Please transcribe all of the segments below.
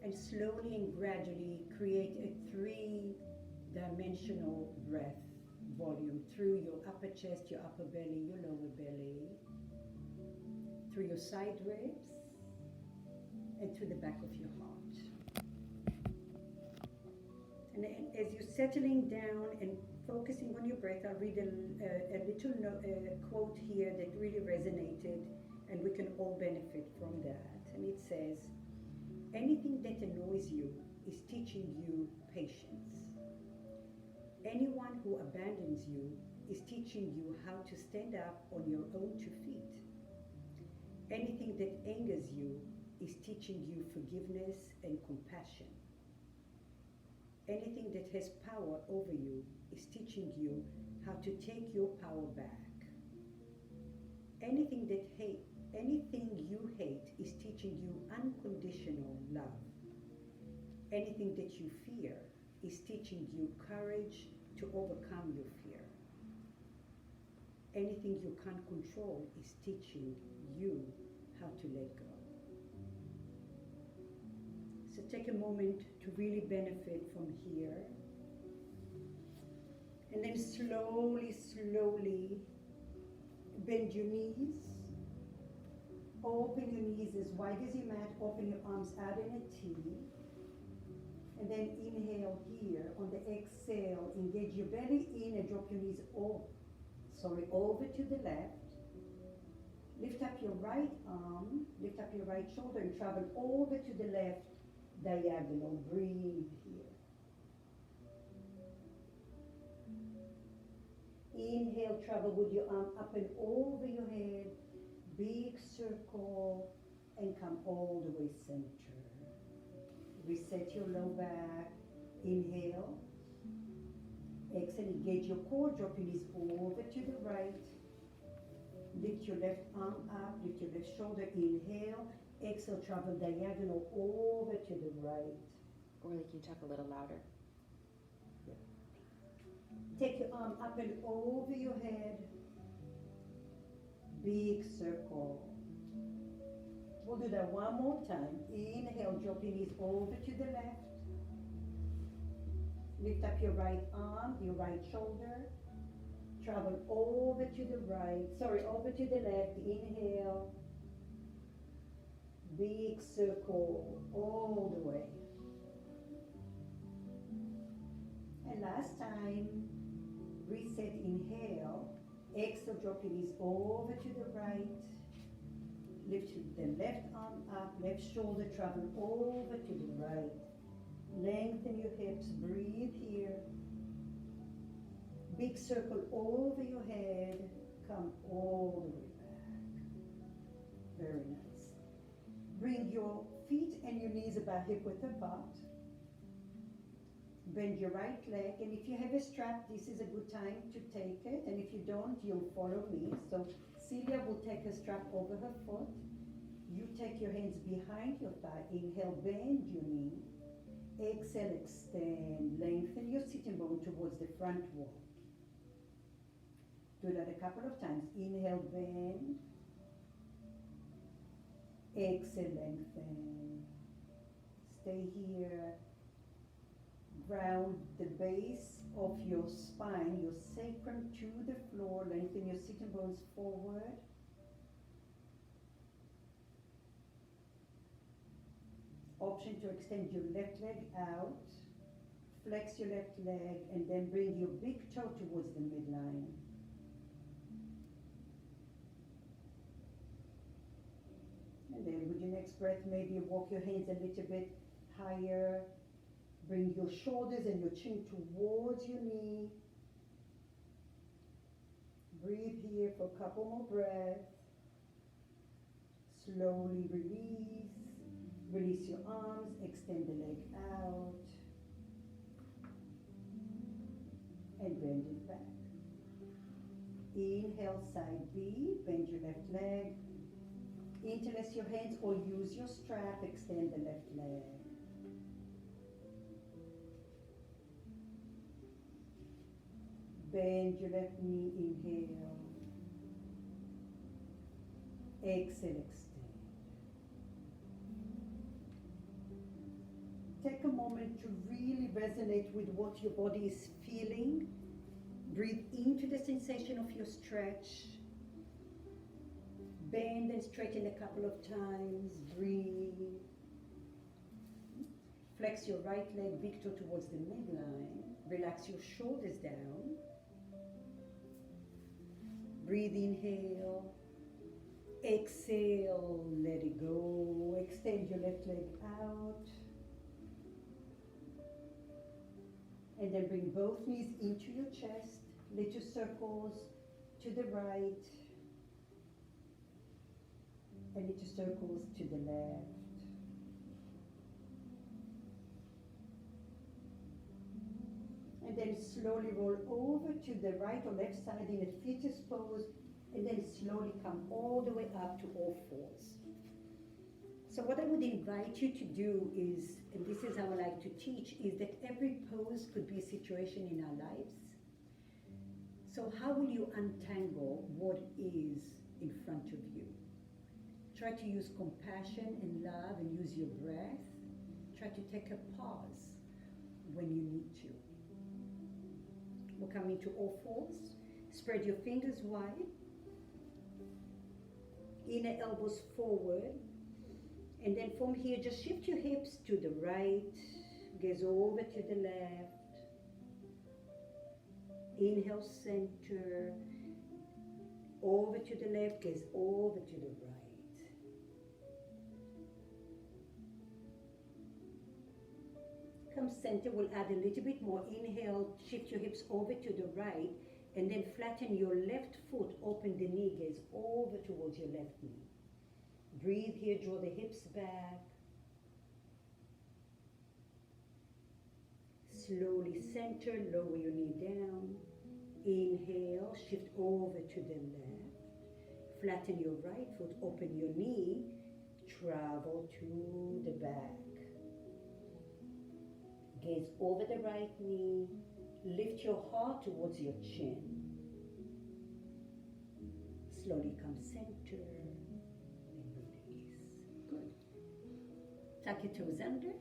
And slowly and gradually create a three-dimensional breath volume through your upper chest, your upper belly, your lower belly, through your side ribs, and through the back of your heart. And as you're settling down and focusing on your breath, I'll read a little quote here that really resonated, and we can all benefit from that. And it says, anything that annoys you is teaching you patience. Anyone who abandons you is teaching you how to stand up on your own 2 feet. Anything that angers you is teaching you forgiveness and compassion. Anything that has power over you is teaching you how to take your power back. Anything you hate is teaching you unconditional love. Anything that you fear is teaching you courage to overcome your fear. Anything you can't control is teaching you how to let go. So take a moment to really benefit from here. And then slowly, slowly bend your knees. Open your knees as wide as your mat. Open your arms out in a T. And then inhale here. On the exhale, engage your belly in and drop your knees over to the left. Lift up your right arm, lift up your right shoulder and travel over to the left diagonal. Breathe here. Inhale, travel with your arm up and over your head. Big circle and come all the way center. Reset your low back. Inhale. Exhale, engage your core. Drop your knees over to the right. Lift your left arm up. Lift your left shoulder. Inhale. Exhale, travel diagonal over to the right. Or like you talk a little louder. Yeah. Take your arm up and over your head. Big circle. We'll do that one more time. Inhale, drop your knees over to the left. Lift up your right arm, your right shoulder. Travel over to the right, over to the left. Inhale. Big circle all the way. And last time, reset, inhale. Exhale, drop your knees over to the right. Lift the left arm up, left shoulder, travel over to the right. Lengthen your hips, breathe here. Big circle over your head, come all the way back. Very nice. Bring your feet and your knees about hip width apart. Bend your right leg, and if you have a strap, this is a good time to take it, and if you don't, you'll follow me. So Celia will take a strap over her foot. You take your hands behind your thigh. Inhale, bend your knee. Exhale, extend. Lengthen your sitting bone towards the front wall. Do that a couple of times. Inhale, bend. Exhale, lengthen. Stay here. Ground the base of your spine, your sacrum to the floor. Lengthen your sitting bones forward. Option to extend your left leg out. Flex your left leg and then bring your big toe towards the midline. And then with your next breath, maybe walk your hands a little bit higher. Bring your shoulders and your chin towards your knee. Breathe here for a couple more breaths. Slowly release. Release your arms, extend the leg out. And bend it back. Inhale, side B, bend your left leg. Interlace your hands or use your strap, extend the left leg. Bend your left knee, inhale. Exhale, extend. moment to really resonate with what your body is feeling. Breathe into the sensation of your stretch. Bend and straighten a couple of times. Breathe. Flex your right leg, Victor, towards the midline. Relax your shoulders down. Breathe, inhale. Exhale, let it go. Extend your left leg out. And then bring both knees into your chest. Little circles to the right. And little circles to the left. And then slowly roll over to the right or left side in a fetus pose, and then slowly come all the way up to all fours. So what I would invite you to do is, and this is how I like to teach, is that every pose could be a situation in our lives. So how will you untangle what is in front of you? Try to use compassion and love and use your breath. Try to take a pause when you need to. We'll come into all fours. Spread your fingers wide. Inner elbows forward. And then from here, just shift your hips to the right. Gaze over to the left. Inhale, center. Over to the left, gaze over to the right. Come center, we'll add a little bit more. Inhale, shift your hips over to the right, and then flatten your left foot, open the knee, gaze over towards your left knee. Breathe here, draw the hips back. Slowly center, lower your knee down. Inhale, shift over to the left. Flatten your right foot, open your knee, travel to the back. Gaze over the right knee, lift your heart towards your chin. Slowly come center and release. Good. Tuck your toes under.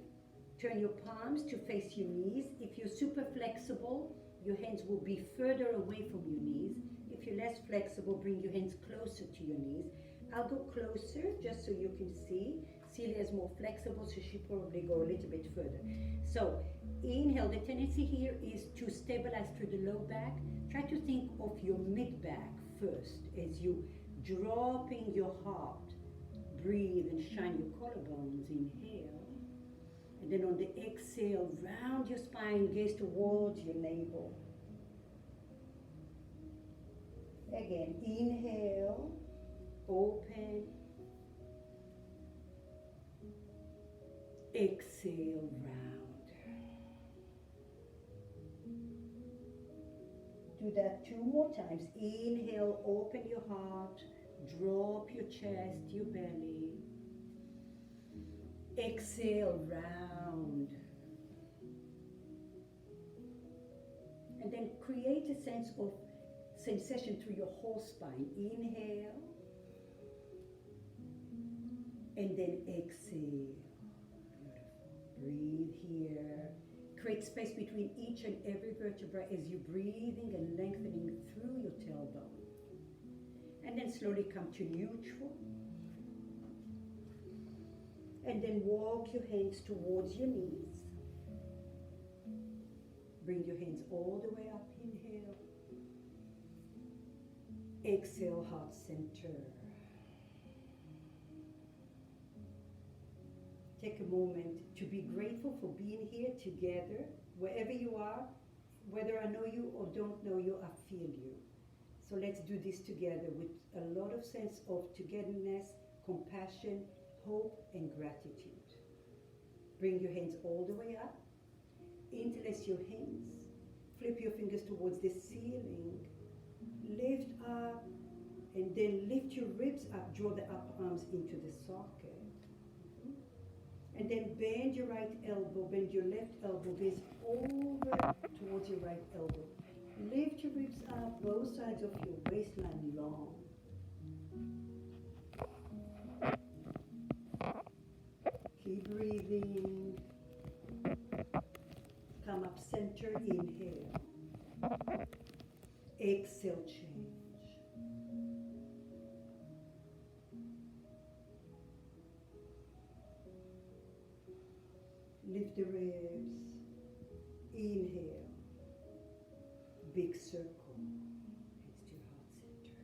Turn your palms to face your knees. If you're super flexible, your hands will be further away from your knees. If you're less flexible, bring your hands closer to your knees. I'll go closer just so you can see. Celia is more flexible, so she probably go a little bit further. So inhale, the tendency here is to stabilize through the low back. Try to think of your mid back first as you dropping your heart. Breathe and shine your collarbones. Inhale. And then on the exhale, round your spine, gaze towards your navel. Again, inhale, open. Exhale, round. Do that 2 more times. Inhale, open your heart, drop your chest, your belly. Exhale, round. And then create a sense of sensation through your whole spine. Inhale, and then exhale. Breathe here. Create space between each and every vertebra as you're breathing and lengthening through your tailbone. And then slowly come to neutral. And then walk your hands towards your knees. Bring your hands all the way up. Inhale. Exhale, heart center. Take a moment to be grateful for being here together, wherever you are, whether I know you or don't know you, I feel you. So let's do this together with a lot of sense of togetherness, compassion, hope, and gratitude. Bring your hands all the way up. Interlace your hands. Flip your fingers towards the ceiling. Lift up, and then lift your ribs up. Draw the upper arms into the socket. And then bend your right elbow, bend your left elbow, gaze over towards your right elbow. Lift your ribs up, both sides of your waistline long. Keep breathing. come up center, inhale. Exhale, change. Lift the ribs. Inhale. Big circle. Heads to your heart center.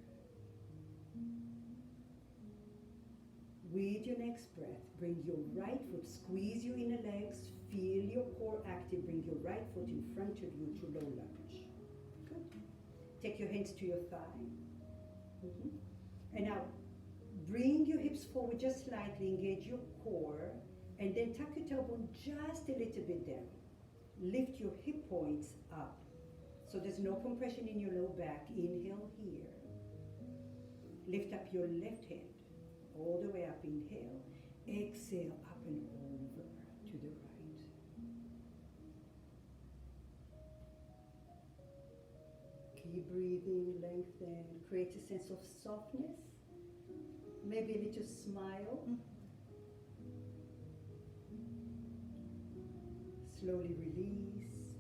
With your next breath, bring your right foot, squeeze your inner legs, feel your core active, bring your right foot in front of you to low lunge. Good. Take your hands to your thigh. And now bring your hips forward just slightly, engage your core, and then tuck your tailbone just a little bit down. Lift your hip points up. So there's no compression in your low back. Inhale here. Lift up your left hand. All the way up, inhale. Exhale, up and over to the right. Keep breathing, lengthen. Create a sense of softness. Maybe a little smile. Slowly release.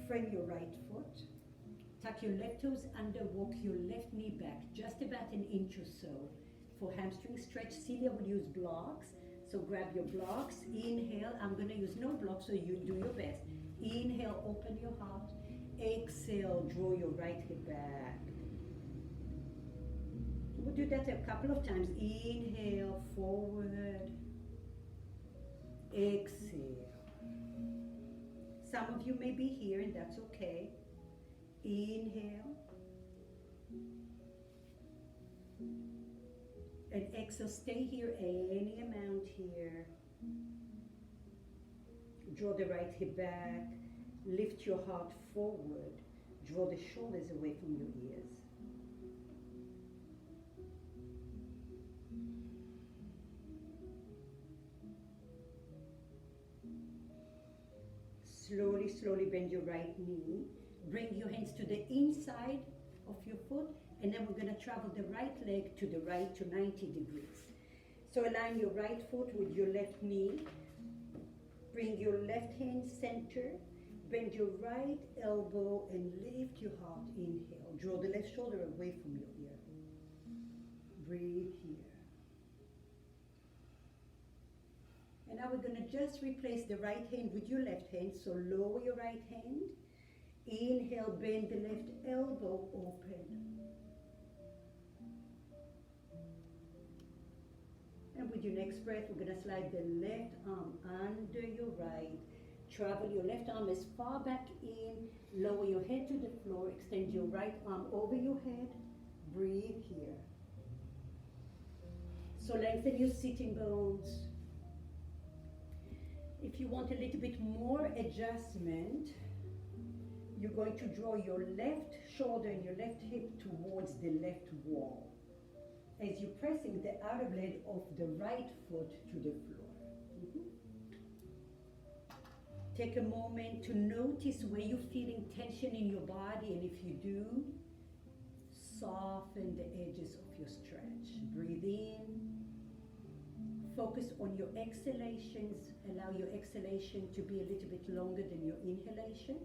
Frame your right foot. Tuck your left toes under, walk your left knee back just about an inch or so. For hamstring stretch, Celia will use blocks. So grab your blocks. Inhale. I'm going to use no blocks, so you do your best. Inhale, open your heart. Exhale, draw your right hip back. We'll do that a couple of times. Inhale, forward. Exhale. Some of you may be here, and that's okay. Inhale. And exhale, stay here any amount here. Draw the right hip back. Lift your heart forward. Draw the shoulders away from your ears. Slowly, slowly bend your right knee. Bring your hands to the inside of your foot, and then we're going to travel the right leg to the right to 90 degrees. So align your right foot with your left knee. Bring your left hand center. Bend your right elbow and lift your heart. Inhale. Draw the left shoulder away from your ear. Breathe here. And now we're going to just replace the right hand with your left hand. So lower your right hand. Inhale, bend the left elbow open. And with your next breath, we're going to slide the left arm under your right. Travel your left arm as far back in. Lower your head to the floor. Extend your right arm over your head. Breathe here. So lengthen your sitting bones. If you want a little bit more adjustment, you're going to draw your left shoulder and your left hip towards the left wall as you're pressing the outer blade of the right foot to the floor. Take a moment to notice where you're feeling tension in your body, and if you do, soften the edges of your stretch. Breathe in. Focus on your exhalations. Allow your exhalation to be a little bit longer than your inhalation.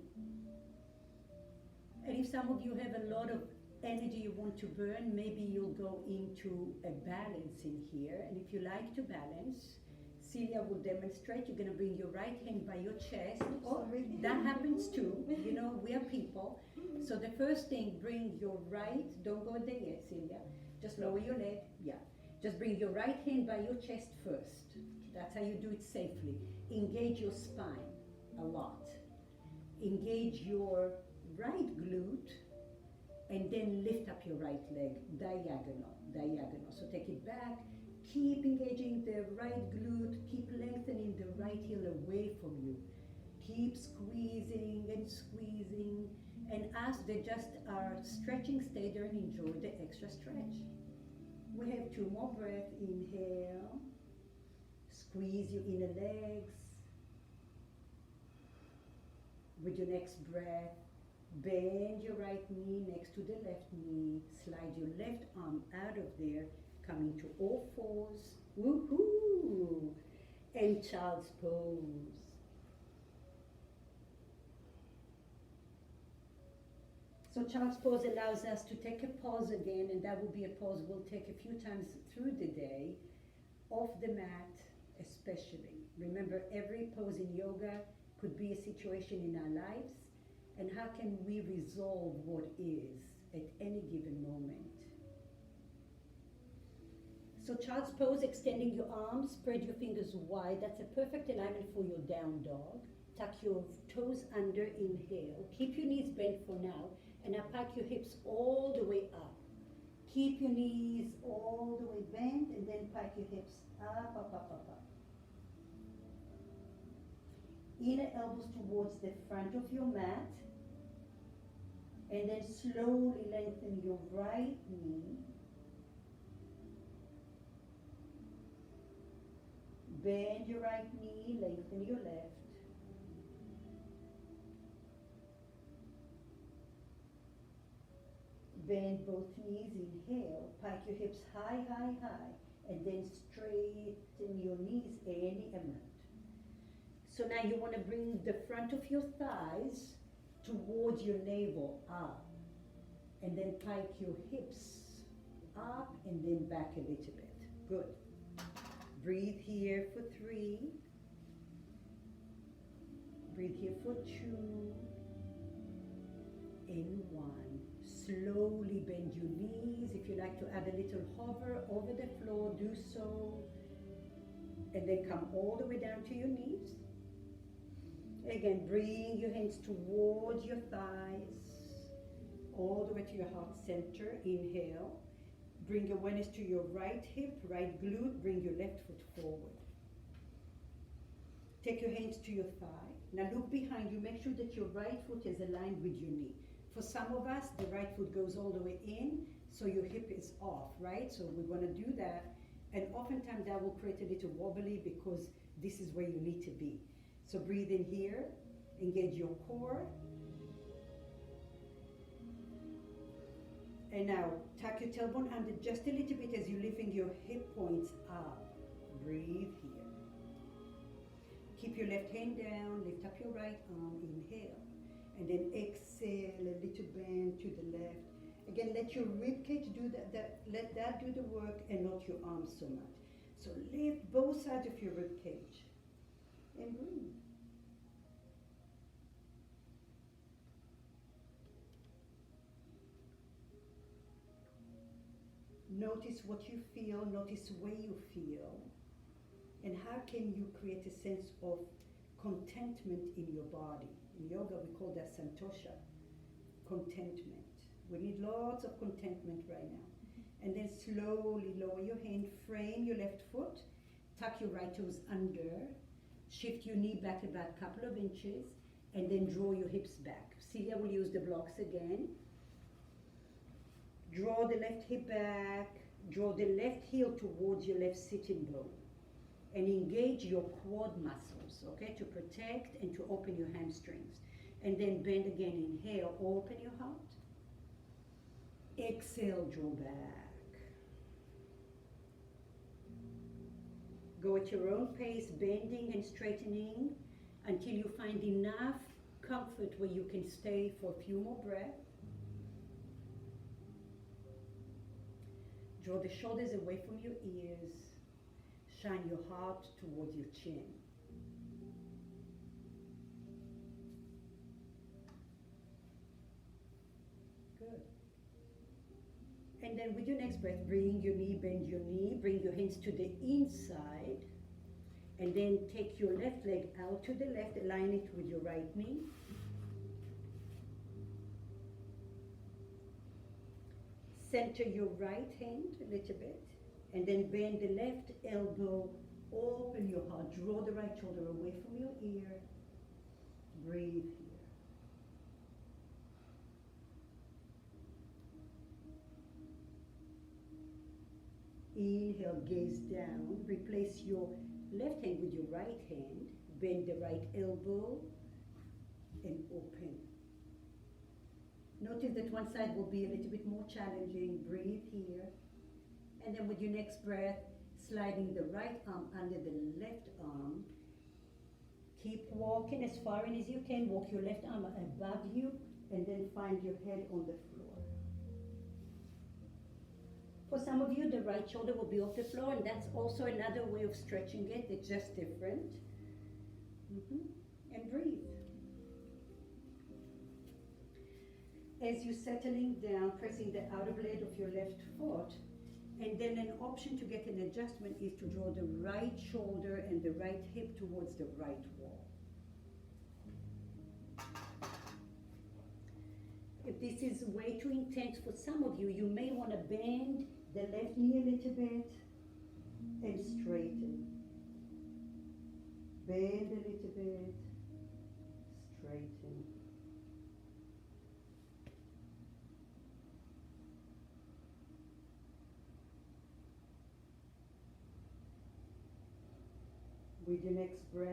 And if some of you have a lot of energy you want to burn, maybe you'll go into a balance in here. And if you like to balance, Celia will demonstrate. You're going to bring your right hand by your chest. Oh, that happens too. You know, we are people. So the first thing, bring your right, don't go there yet, Celia. Just lower your leg. Yeah. Just bring your right hand by your chest first. That's how you do it safely. Engage your spine a lot. Engage your right glute, and then lift up your right leg, diagonal. So take it back. Keep engaging the right glute. Keep lengthening the right heel away from you. Keep squeezing and squeezing. And as they just are stretching, stay there and enjoy the extra stretch. We have 2 more breaths. Inhale. Squeeze your inner legs. With your next breath, bend your right knee next to the left knee. Slide your left arm out of there. Coming to all fours. Woohoo! And child's pose. So child's pose allows us to take a pause again, and that will be a pause we'll take a few times through the day, off the mat especially. Remember, every pose in yoga could be a situation in our lives, and how can we resolve what is at any given moment. So child's pose, extending your arms, spread your fingers wide. That's a perfect alignment for your down dog. Tuck your toes under, inhale. Keep your knees bent for now, and now pike your hips all the way up. Keep your knees all the way bent, and then pike your hips up, up, up, up, up. Inner elbows towards the front of your mat, and then slowly lengthen your right knee. Bend your right knee, lengthen your left. Bend both knees, inhale, pike your hips high, high, high, and then straighten your knees any amount. So now you want to bring the front of your thighs towards your navel, up, and then pike your hips up and then back a little bit. Good. Breathe here for 3. Breathe here for 2. And 1. Slowly bend your knees. If you like to add a little hover over the floor, do so. And then come all the way down to your knees. Again, bring your hands towards your thighs, all the way to your heart center. Inhale. Bring awareness to your right hip, right glute. Bring your left foot forward. Take your hands to your thigh. Now look behind you. Make sure that your right foot is aligned with your knee. For some of us, the right foot goes all the way in, so your hip is off, right? So we want to do that. And oftentimes that will create a little wobbly because this is where you need to be. So breathe in here, engage your core. And now tuck your tailbone under just a little bit as you're lifting your hip points up. Breathe here. Keep your left hand down, lift up your right arm, inhale. And then exhale, a little bend to the left. Again, let your rib cage do let that do the work and not your arms so much. So lift both sides of your rib cage and breathe. Notice what you feel, notice where you feel, and how can you create a sense of contentment in your body. In yoga, we call that santosha, contentment. We need lots of contentment right now. And then slowly lower your hand, frame your left foot, tuck your right toes under, shift your knee back about a couple of inches, and then draw your hips back. Celia will use the blocks again. Draw the left hip back, draw the left heel towards your left sitting bone, and engage your quad muscles, okay, to protect and to open your hamstrings. And then bend again, inhale, open your heart. Exhale, draw back. Go at your own pace, bending and straightening until you find enough comfort where you can stay for a few more breaths. Draw the shoulders away from your ears. Shine your heart towards your chin. Good. And then with your next breath, bring your knee, bend your knee, bring your hands to the inside, and then take your left leg out to the left, align it with your right knee. Center your right hand a little bit, and then bend the left elbow, open your heart, draw the right shoulder away from your ear. Breathe here. Inhale, gaze down, replace your left hand with your right hand, bend the right elbow, and open. Notice that one side will be a little bit more challenging. Breathe here. And then with your next breath, sliding the right arm under the left arm. Keep walking as far in as you can. Walk your left arm above you and then find your head on the floor. For some of you, the right shoulder will be off the floor, and that's also another way of stretching it. It's just different. And breathe. As you're settling down, pressing the outer blade of your left foot, and then an option to get an adjustment is to draw the right shoulder and the right hip towards the right wall. If this is way too intense for some of you, you may want to bend the left knee a little bit and straighten. Bend a little bit, straighten. With your next breath,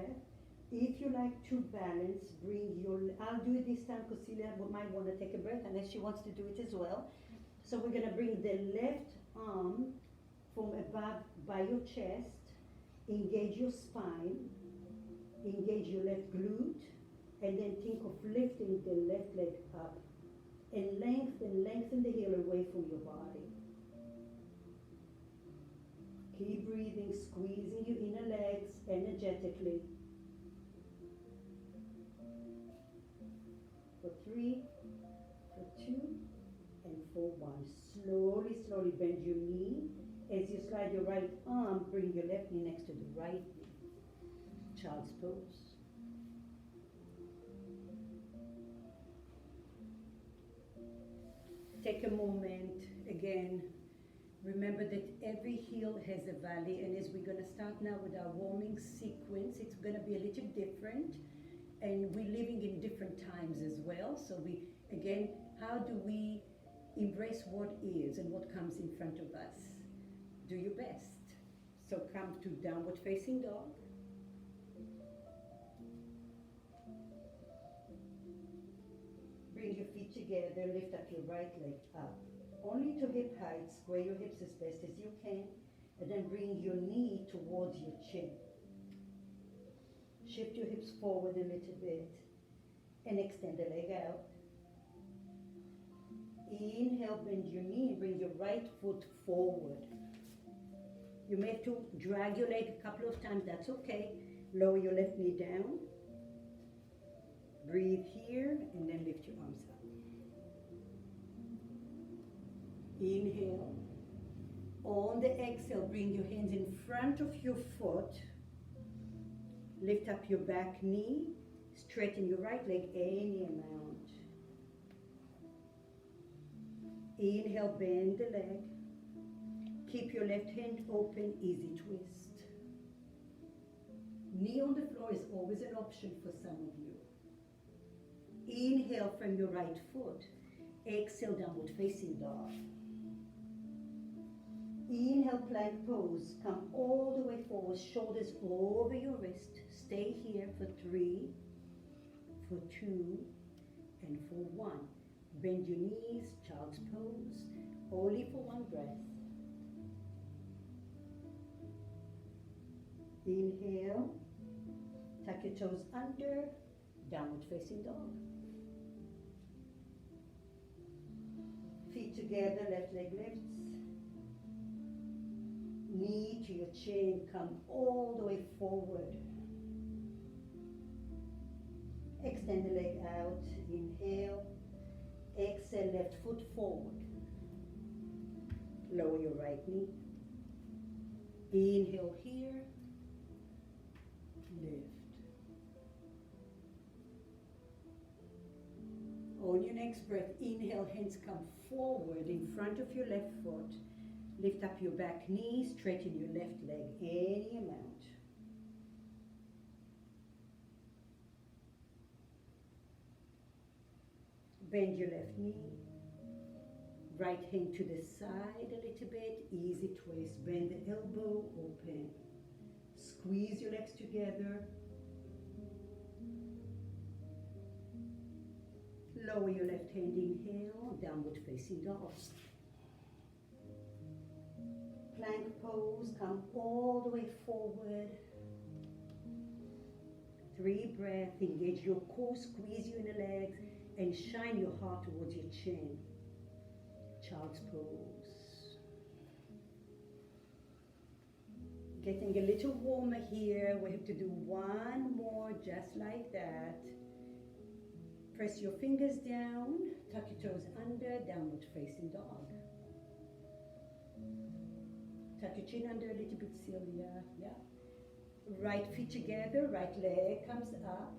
if you like to balance, bring your, I'll do it this time because Celia might want to take a breath unless she wants to do it as well. So we're going to bring the left arm from above by your chest, engage your spine, engage your left glute, and then think of lifting the left leg up and lengthen the heel away from your body. Keep breathing, squeezing your inner legs energetically. For 3, for 2, and for 1. Slowly, slowly bend your knee. As you slide your right arm, bring your left knee next to the right knee. Child's pose. Take a moment, again, remember that every heel has a valley, and as we're going to start now with our warming sequence, it's going to be a little different, and we're living in different times as well. So again, how do we embrace what is and what comes in front of us? Do your best. So come to downward facing dog. Bring your feet together, lift up your right leg up. Only to hip height, square your hips as best as you can, and then bring your knee towards your chin. Shift your hips forward a little bit, and extend the leg out. Inhale, bend your knee, and bring your right foot forward. You may have to drag your leg a couple of times, that's okay. Lower your left knee down. Breathe here, and then lift your arms up. Inhale. On the exhale, bring your hands in front of your foot. Lift up your back knee. Straighten your right leg any amount. Inhale, bend the leg. Keep your left hand open, easy twist. Knee on the floor is always an option for some of you. Inhale from your right foot. Exhale, downward facing dog. Inhale, plank pose. Come all the way forward, shoulders over your wrist. Stay here for 3, for 2, and for 1. Bend your knees, child's pose, only for 1 breath. Inhale, tuck your toes under, downward facing dog. Feet together, left leg lifts. Knee to your chin, come all the way forward. Extend the leg out, inhale. Exhale, left foot forward. Lower your right knee. Inhale here. Lift. On your next breath, inhale, hands come forward in front of your left foot. Lift up your back knee, straighten your left leg any amount. Bend your left knee. Right hand to the side a little bit, easy twist. Bend the elbow, open. Squeeze your legs together. Lower your left hand, inhale, downward facing dog. Plank pose, come all the way forward. 3 breaths, engage your core, squeeze your inner legs. and shine your heart towards your chin. Child's pose. Getting a little warmer here. We have to do one more just like that. Press your fingers down, tuck your toes under, downward facing dog. Tuck your chin under a little bit, Celia. Yeah. Right feet together, right leg comes up.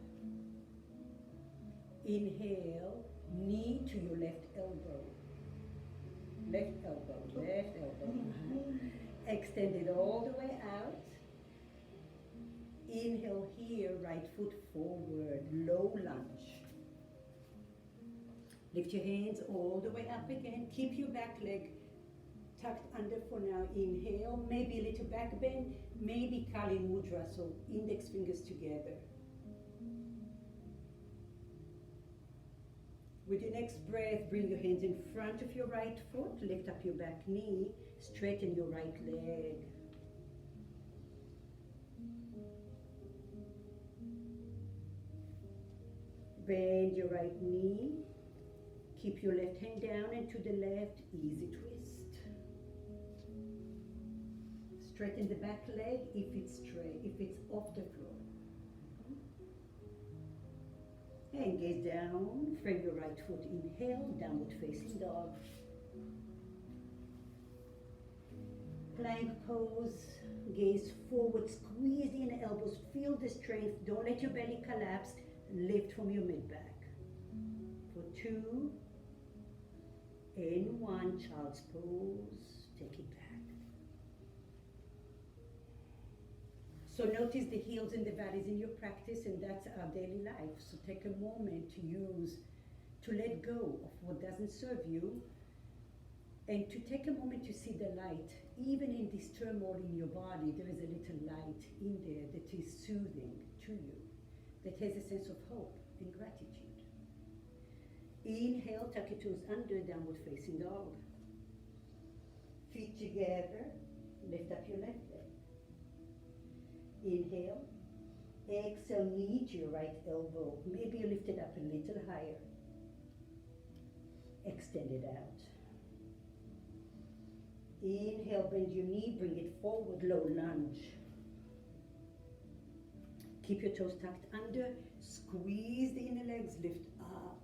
Inhale, knee to your left elbow. Left elbow, left elbow. Extend it all the way out. Inhale here, right foot forward, low lunge. Lift your hands all the way up again. Keep your back leg tucked under for now. Inhale, maybe a little back bend, maybe Kali Mudra, so index fingers together. With your next breath, bring your hands in front of your right foot, lift up your back knee, straighten your right leg. Bend your right knee, keep your left hand down and to the left, easy twist. Straighten the back leg if it's straight, if it's off the floor. And gaze down, frame your right foot, inhale, downward facing dog. Plank pose, gaze forward, squeeze the inner elbows, feel the strength, don't let your belly collapse, lift from your mid-back. For 2 and 1, child's pose, take it back. So notice the hills and the valleys in your practice, and that's our daily life. So take a moment to let go of what doesn't serve you, and to take a moment to see the light. Even in this turmoil in your body, there is a little light in there that is soothing to you, that has a sense of hope and gratitude. Inhale, tuck your toes under, downward facing dog. Feet together, lift up your left leg. Inhale, exhale, knee to your right elbow. Maybe you lift it up a little higher. Extend it out. Inhale, bend your knee, bring it forward, low lunge. Keep your toes tucked under, squeeze the inner legs, lift up.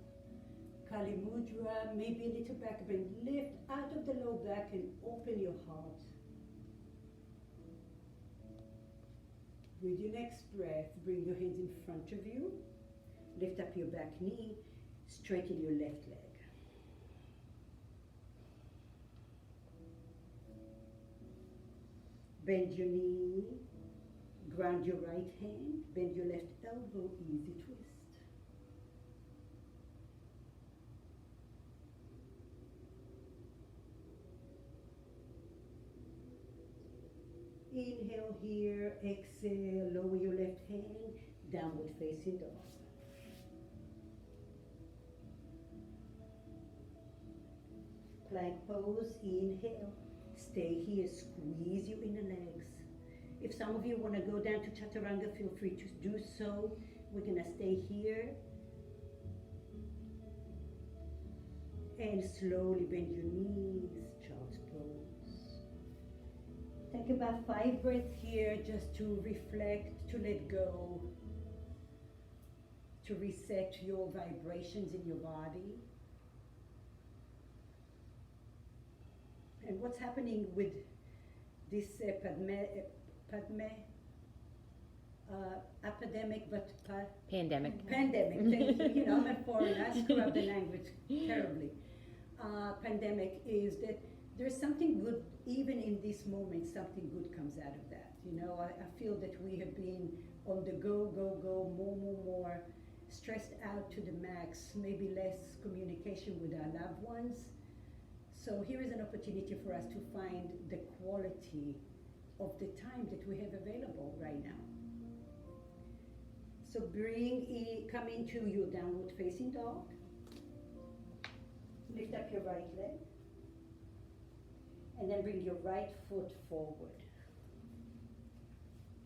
Kali Mudra, maybe a little back bend, lift out of the low back and open your heart. With your next breath, bring your hands in front of you, lift up your back knee, straighten your left leg. Bend your knee, ground your right hand, bend your left elbow, easy twist. Inhale here, exhale, lower your left hand, downward facing dog. Plank pose, inhale, stay here, squeeze your inner legs. If some of you want to go down to Chaturanga, feel free to do so. We're going to stay here. And slowly bend your knees, child's pose. Take about 5 breaths here just to reflect, to let go, to reset your vibrations in your body. And what's happening with this epidemic, but Pandemic. Pandemic, thank you. You know, I'm a foreigner, I screw up the language terribly. Pandemic is that there's something good, even in this moment, something good comes out of that. You know, I feel that we have been on the go, more, stressed out to the max, maybe less communication with our loved ones. So here is an opportunity for us to find the quality of the time that we have available right now. So come into your downward facing dog. Lift up your right leg. And then bring your right foot forward.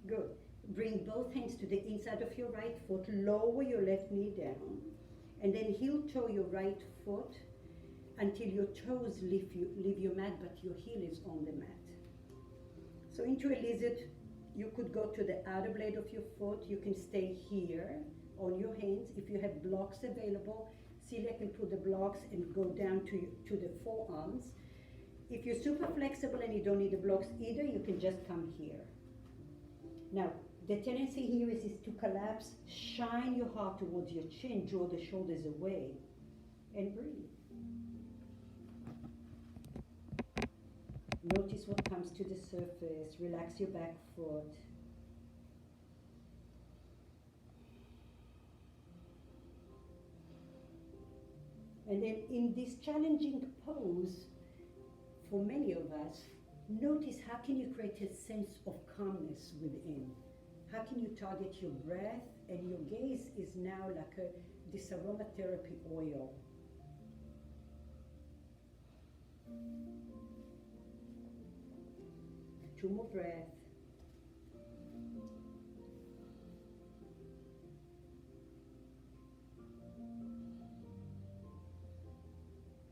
Good. Bring both hands to the inside of your right foot. Lower your left knee down. And then heel toe your right foot until your toes leave your mat, but your heel is on the mat. So into a lizard, you could go to the outer blade of your foot. You can stay here on your hands. If you have blocks available, Celia can put the blocks and go down to the forearms. If you're super flexible and you don't need the blocks either, you can just come here. Now, the tendency here is to collapse, shine your heart towards your chin, draw the shoulders away, and breathe. Notice what comes to the surface. Relax your back foot. And then in this challenging pose, for many of us, notice how can you create a sense of calmness within? How can you target your breath? And your gaze is now like this aromatherapy oil. Two more breaths.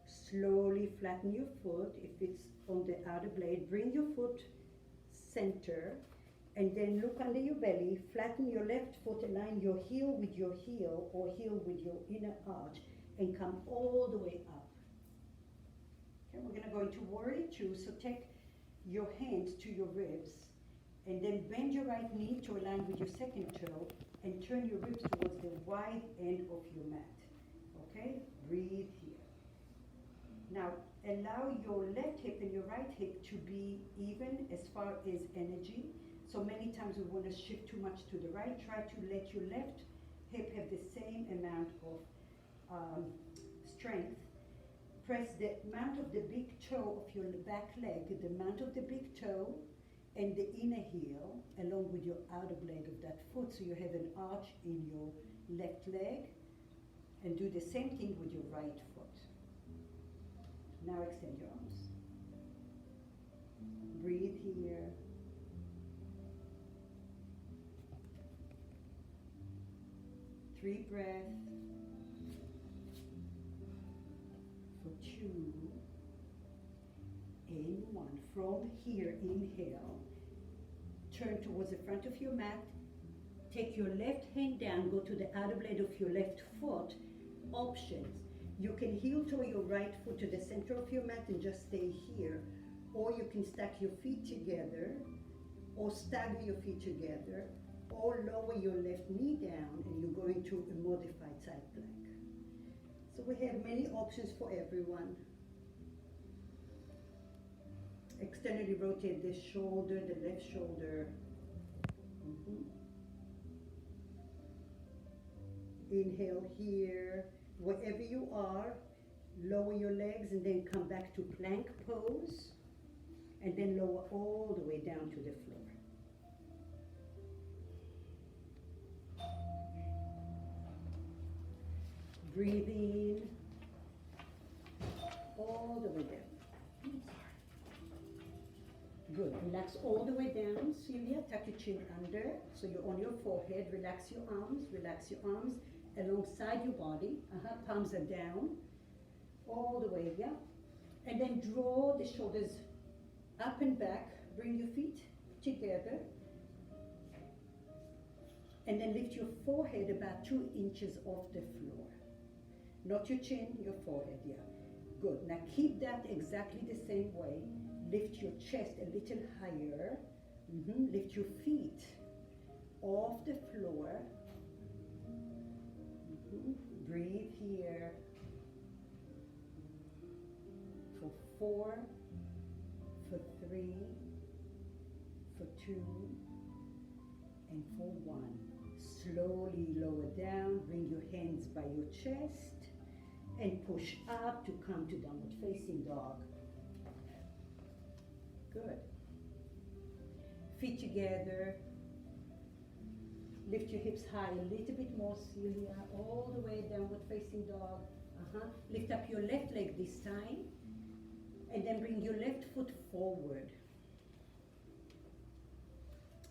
Slowly flatten your foot. If it's on the outer blade, bring your foot center, and then look under your belly. Flatten your left foot, align your heel with your heel, or heel with your inner arch, and come all the way up. Okay, we're gonna go into warrior two. So take your hands to your ribs, and then bend your right knee to align with your second toe, and turn your ribs towards the wide end of your mat. Okay, breathe here. Now, allow your left hip and your right hip to be even as far as energy. So many times we want to shift too much to the right. Try to let your left hip have the same amount of strength. Press the mount of the big toe of your back leg, the mount of the big toe and the inner heel, along with your outer blade of that foot. So you have an arch in your left leg, and do the same thing with your right foot. Now extend your arms. Breathe here. Three breaths. For two. And one. From here, inhale. Turn towards the front of your mat. Take your left hand down. Go to the outer blade of your left foot. Options. You can heel toe your right foot to the center of your mat and just stay here. Or you can stack your feet together, or stagger your feet together, or lower your left knee down and you go into a modified side plank. So we have many options for everyone. Externally rotate the shoulder, the left shoulder. Inhale here. Wherever you are, lower your legs and then come back to plank pose, and then lower all the way down to the floor. Breathe in, all the way down. Good, relax all the way down. Celia, tuck your chin under, so you're on your forehead. Relax your arms, alongside your body. Palms are down, all the way, yeah? And then draw the shoulders up and back. Bring your feet together. And then lift your forehead about 2 inches off the floor. Not your chin, your forehead, yeah. Good, now keep that exactly the same way. Lift your chest a little higher. Lift your feet off the floor. Breathe here. For 4, for 3, for 2, and for 1. Slowly lower down, bring your hands by your chest, and push up to come to downward facing dog. Good. Feet together. Lift your hips high a little bit more, Celia, all the way downward facing dog. Lift up your left leg this time, and then bring your left foot forward.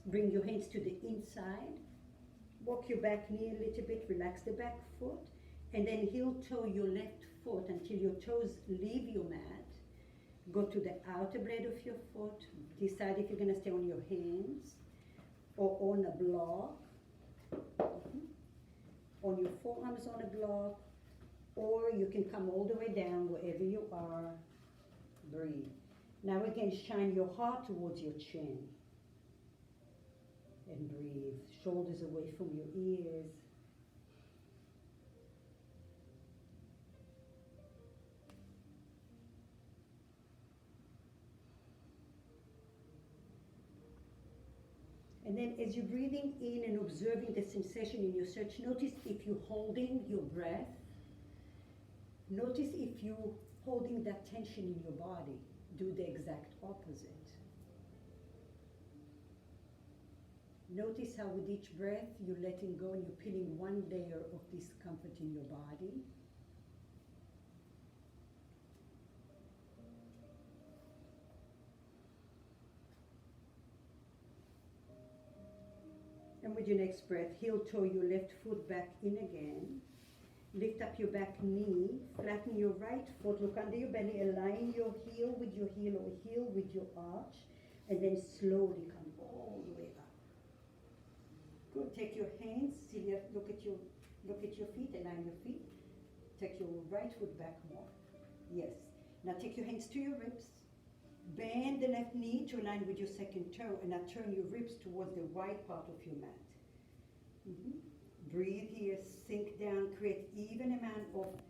Bring your hands to the inside. Walk your back knee a little bit, relax the back foot, And then heel toe your left foot until your toes leave your mat. Go to the outer blade of your foot. Decide if you're going to stay on your hands or on a block. On your forearms on a block. Or you can come all the way down wherever you are. Breathe. Now again, shine your heart towards your chin. And breathe. Shoulders away from your ears. And then as you're breathing in and observing the sensation in your search, notice if you're holding your breath. Notice if you're holding that tension in your body. Do the exact opposite. Notice how with each breath you're letting go and you're peeling one layer of discomfort in your body. And with your next breath, heel toe your left foot back in again. Lift up your back knee, flatten your right foot, look under your belly, align your heel with your heel or heel with your arch, and then slowly come all the way up. Good, take your hands, Celia, look at your feet, align your feet. Take your right foot back more. Yes. Now take your hands to your ribs. Bend the left knee to align with your second toe, and now turn your ribs towards the wide part of your mat. Breathe here, sink down, create even amount of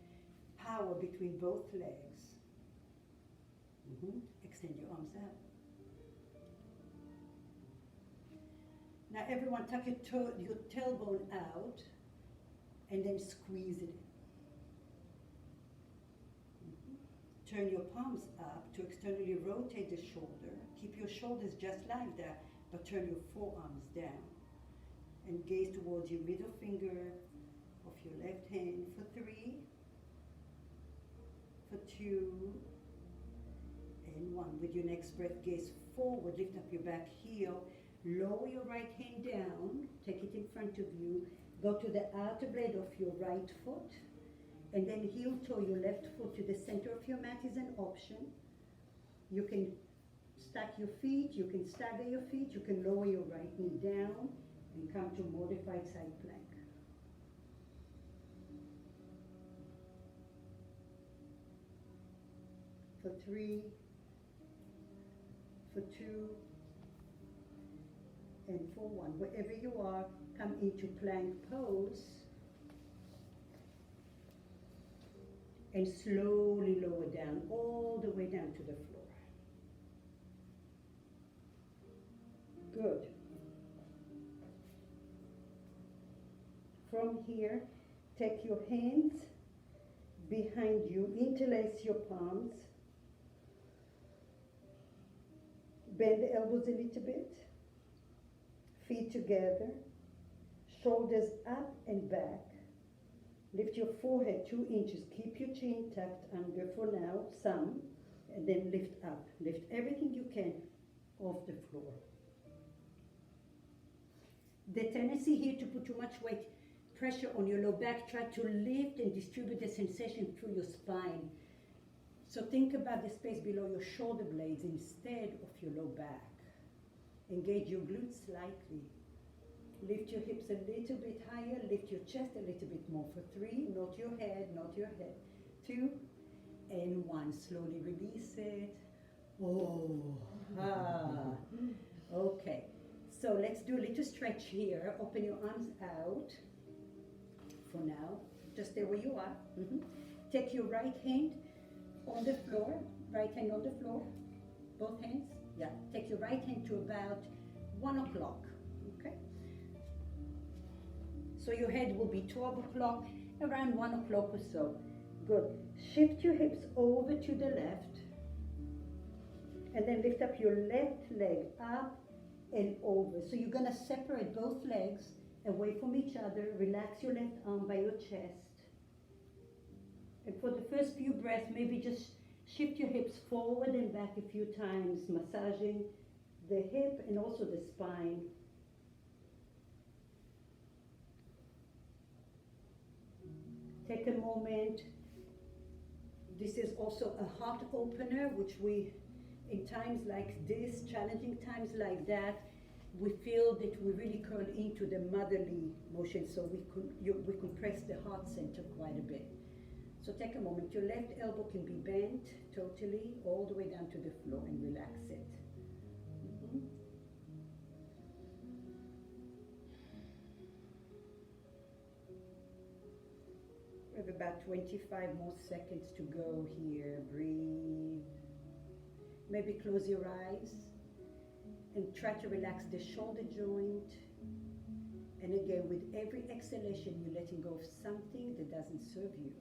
power between both legs. Extend your arms out. Now everyone tuck your tailbone out and then squeeze it in. Turn your palms up to externally rotate the shoulder. Keep your shoulders just like that, but turn your forearms down. And gaze towards your middle finger of your left hand for 3, for 2, and 1. With your next breath, gaze forward, lift up your back heel, lower your right hand down, take it in front of you, go to the outer blade of your right foot, and then heel toe your left foot to the center of your mat is an option. You can stack your feet, you can stagger your feet, you can lower your right knee down, and come to modified side plank. For 3, for 2, and for 1. Wherever you are, come into plank pose. And slowly lower down, all the way down to the floor. Good. From here, take your hands behind you, interlace your palms, bend the elbows a little bit, feet together, shoulders up and back, lift your forehead 2 inches, keep your chin tucked under for now, some, and then lift up. Lift everything you can off the floor. The tendency here to put too much weight, pressure on your low back, try to lift and distribute the sensation through your spine. So think about the space below your shoulder blades instead of your low back. Engage your glutes slightly. Lift your hips a little bit higher, lift your chest a little bit more. For 3, not your head, not your head. 2, and 1. Slowly release it. Oh, Okay, so let's do a little stretch here. Open your arms out. For now, just stay where you are. Take your right hand on the floor, both hands. Yeah, take your right hand to about 1 o'clock, okay? So your head will be 12 o'clock, around 1 o'clock or so. Good. Shift your hips over to the left, and then lift up your left leg up and over. So you're gonna separate both legs away from each other. Relax your left arm by your chest. And for the first few breaths, maybe just shift your hips forward and back a few times, massaging the hip and also the spine. Take a moment. This is also a heart opener, which we, in times like this, challenging times like that, we feel that we really curl into the motherly motion, so we compress the heart center quite a bit. So take a moment. Your left elbow can be bent totally all the way down to the floor and relax it. Mhm. We have about 25 more seconds to go here. Breathe. Maybe close your eyes and try to relax the shoulder joint. And again, with every exhalation, you're letting go of something that doesn't serve you.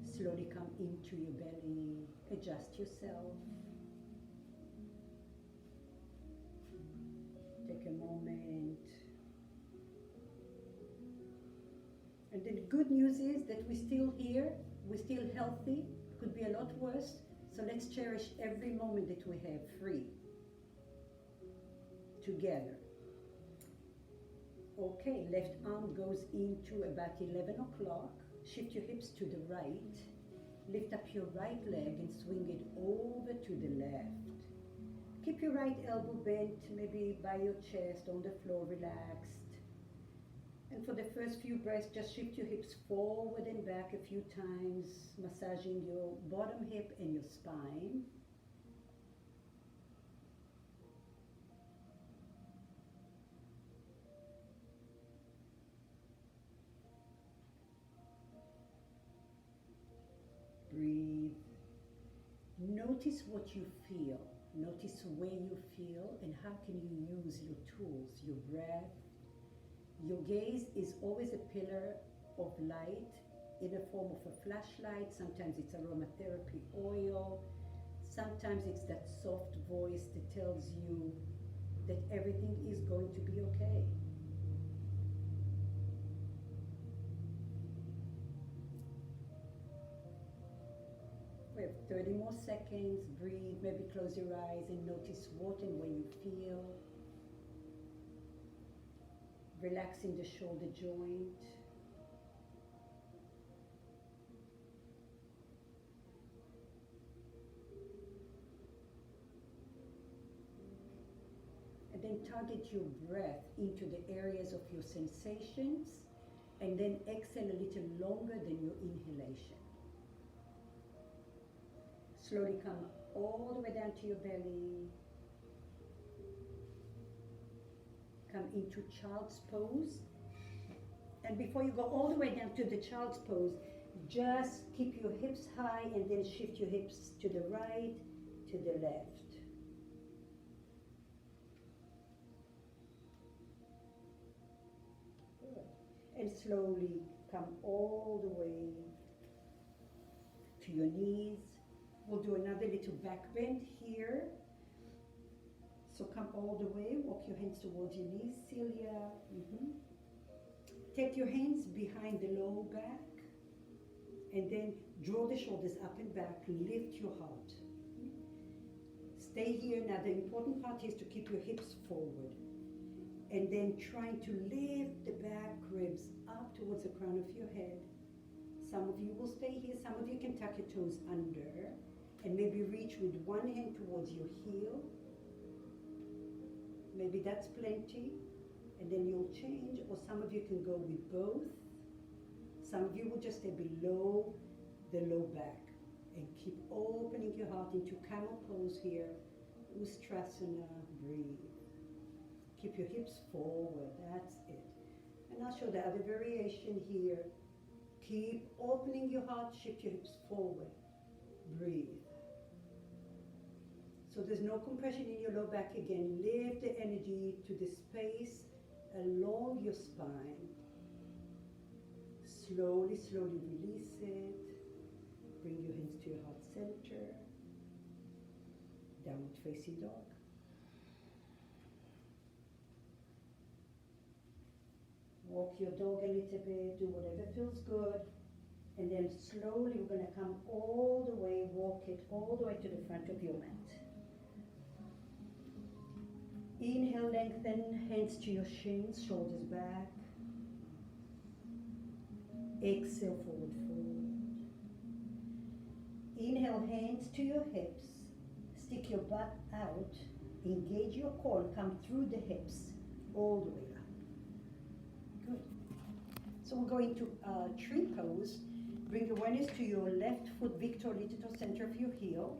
Slowly come into your belly, adjust yourself. Take a moment. And the good news is that we're still here, we're still healthy, could be a lot worse. So let's cherish every moment that we have free together. Okay, left arm goes into about 11 o'clock. Shift your hips to the right. Lift up your right leg and swing it over to the left. Keep your right elbow bent, maybe by your chest, on the floor, relaxed. And for the first few breaths, just shift your hips forward and back a few times, massaging your bottom hip and your spine. Breathe. Notice what you feel. Notice where you feel and how can you use your tools, your breath. Your gaze is always a pillar of light in the form of a flashlight. Sometimes it's aromatherapy oil. Sometimes it's that soft voice that tells you that everything is going to be okay. We have 30 more seconds. Breathe, maybe close your eyes and notice what and where you feel. Relaxing the shoulder joint. And then target your breath into the areas of your sensations, and then exhale a little longer than your inhalation. Slowly come all the way down to your belly. Come into child's pose. And before you go all the way down to the child's pose, just keep your hips high and then shift your hips to the right, to the left. Good. And slowly come all the way to your knees. We'll do another little back bend here. So come all the way, walk your hands towards your knees, Celia. Take your hands behind the low back and then draw the shoulders up and back, lift your heart. Stay here. Now the important part is to keep your hips forward and then trying to lift the back ribs up towards the crown of your head. Some of you will stay here, some of you can tuck your toes under and maybe reach with one hand towards your heel. Maybe that's plenty, and then you'll change, or some of you can go with both. Some of you will just stay below the low back and keep opening your heart into camel pose here. Ustrasana, breathe. Keep your hips forward, that's it. And I'll show the other variation here. Keep opening your heart, shift your hips forward, breathe. So there's no compression in your low back again. Lift the energy to the space along your spine. Slowly, slowly release it. Bring your hands to your heart center. Downward facing dog. Walk your dog a little bit, do whatever feels good. And then slowly we're going to come all the way, walk it all the way to the front of your mat. Inhale, lengthen, hands to your shins, shoulders back. Exhale, forward fold. Inhale, hands to your hips. Stick your butt out. Engage your core and come through the hips all the way up. Good. So we're going to tree pose. Bring awareness to your left foot, Victor Little, center of your heel.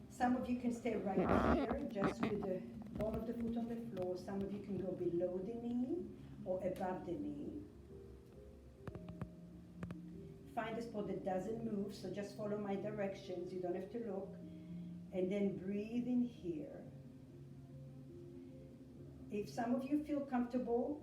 Some of you can stay right here, just with the ball of the foot on the floor. Some of you can go below the knee or above the knee. Find a spot that doesn't move, so just follow my directions. You don't have to look. And then breathe in here. If some of you feel comfortable,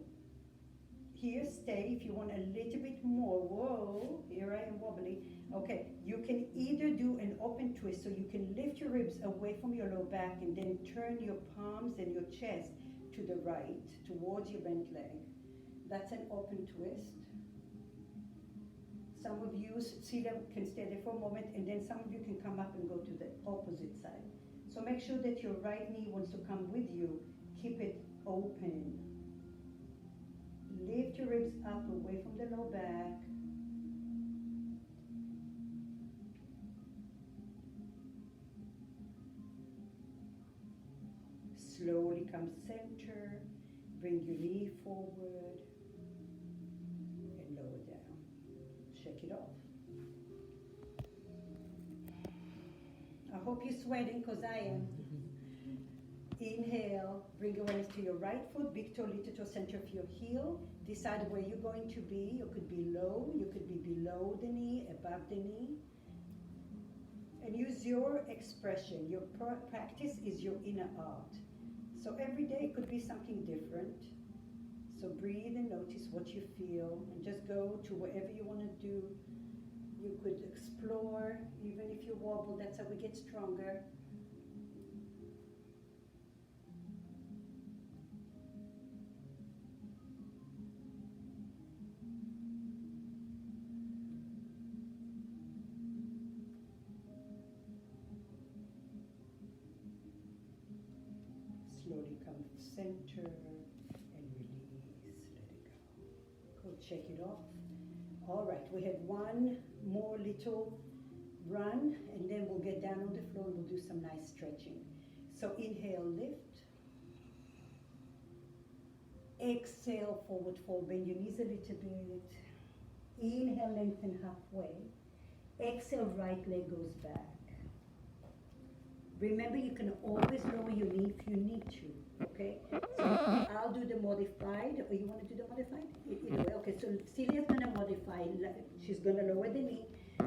here, stay. If you want a little bit more, whoa, here I am wobbly. Okay, you can either do an open twist, so you can lift your ribs away from your low back and then turn your palms and your chest to the right, towards your bent leg. That's an open twist. Some of you see them can stay there for a moment, and then some of you can come up and go to the opposite side. So make sure that your right knee wants to come with you. Keep it open. Lift your ribs up away from the low back. Slowly come center. Bring your knee forward and lower down. Shake it off. I hope you're sweating, because I am. Inhale, bring awareness to your right foot, big toe, little toe, center of your heel. Decide where you're going to be. You could be low, you could be below the knee, above the knee. And use your expression. Your practice is your inner art. So every day it could be something different. So breathe and notice what you feel, and just go to wherever you want to do. You could explore, even if you wobble, that's how we get stronger. Slowly come center and release, let it go. Go, shake it off. All right, we have one more little run, and then we'll get down on the floor and we'll do some nice stretching. So inhale, lift. Exhale, forward fold, bend your knees a little bit. Inhale, lengthen halfway. Exhale, right leg goes back. Remember, you can always lower your knee if you need to, okay? So I'll do the modified, or you want to do the modified? Either way, okay, so Celia's gonna modify, she's gonna lower the knee,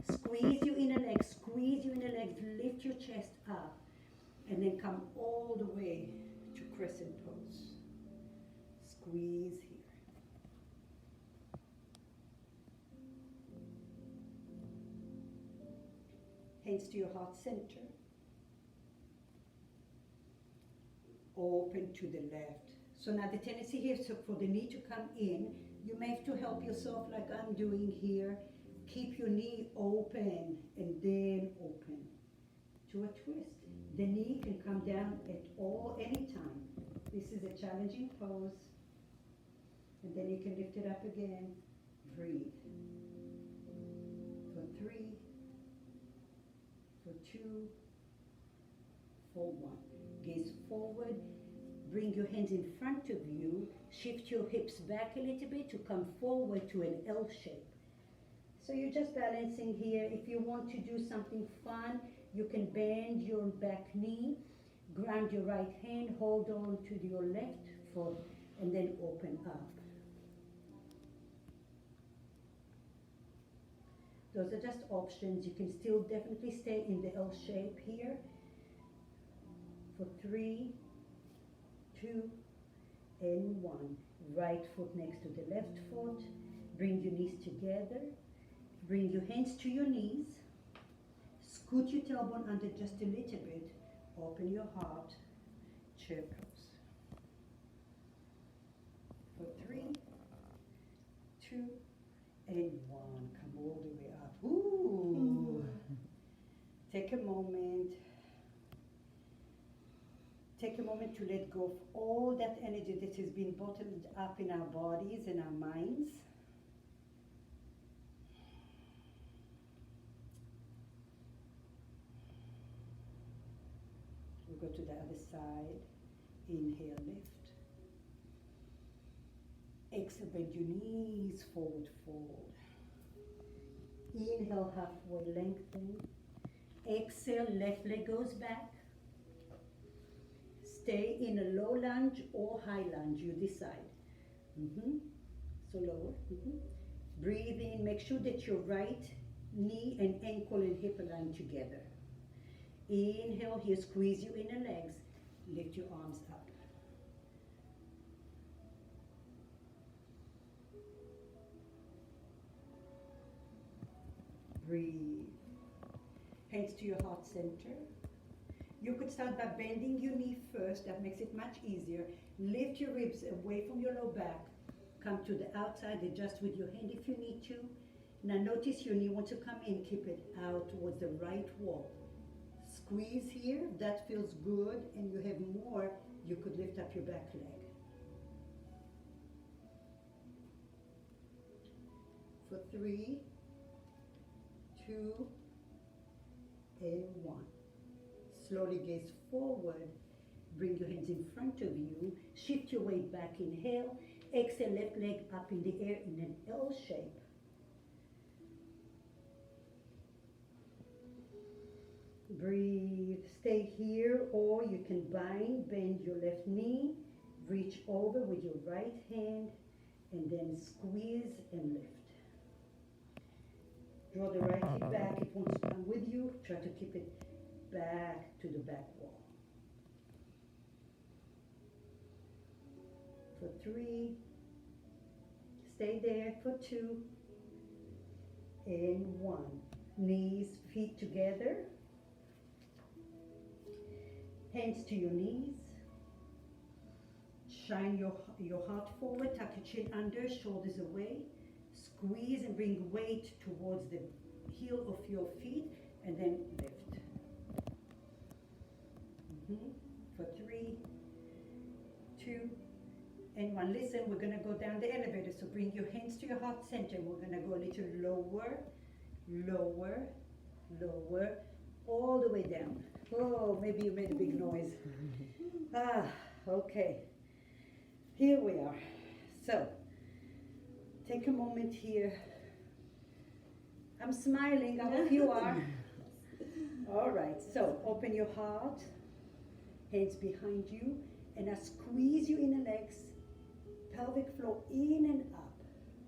squeeze your inner legs, lift your chest up, and then come all the way to crescent pose. Squeeze here. Hands to your heart center. Open to the left. So now the tendency here is for the knee to come in. You may have to help yourself like I'm doing here. Keep your knee open and then open to a twist. The knee can come down at any time. This is a challenging pose. And then you can lift it up again. Breathe. For 3, for 2, for 1. Gaze forward, bring your hands in front of you, shift your hips back a little bit to come forward to an L shape. So you're just balancing here. If you want to do something fun, you can bend your back knee, ground your right hand, hold on to your left foot, and then open up. Those are just options. You can still definitely stay in the L shape here. For 3, 2, and 1. Right foot next to the left foot. Bring your knees together. Bring your hands to your knees. Scoot your tailbone under just a little bit. Open your heart. Chair pose. For 3, 2, and 1. Come all the way up. Ooh. Take a moment. take a moment to let go of all that energy that has been bottled up in our bodies and our minds. We'll go to the other side. Inhale, lift. Exhale, bend your knees, forward fold. Inhale, halfway lengthen. Exhale, left leg goes back. Stay in a low lunge or high lunge, you decide. So lower. Breathe in, make sure that your right knee and ankle and hip align together. Inhale here, squeeze your inner legs, lift your arms up. Breathe. Hands to your heart center. You could start by bending your knee first, that makes it much easier. Lift your ribs away from your low back. Come to the outside, adjust with your hand if you need to. Now notice your knee wants to come in, keep it out towards the right wall. Squeeze here, if that feels good and you have more, you could lift up your back leg. For 3, 2, and 1. Slowly gaze forward, bring your hands in front of you, shift your weight back, inhale, exhale, left leg up in the air in an L shape. Breathe, stay here, or you can bend your left knee, reach over with your right hand, and then squeeze and lift. Draw the right hip back, it wants to come with you, try to keep it back to the back wall. For 3, stay there for 2, and 1. Knees, feet together. Hands to your knees. Shine your heart forward, tuck your chin under, shoulders away. Squeeze and bring weight towards the heel of your feet, and then lift. For 3, 2, and 1. Listen, we're going to go down the elevator, so bring your hands to your heart center. We're going to go a little lower, lower, lower, all the way down. Oh, maybe you made a big noise. Okay. Here we are. So, take a moment here. I'm smiling, I hope you are. All right, so open your heart, hands behind you, and I squeeze your inner legs, pelvic floor in and up.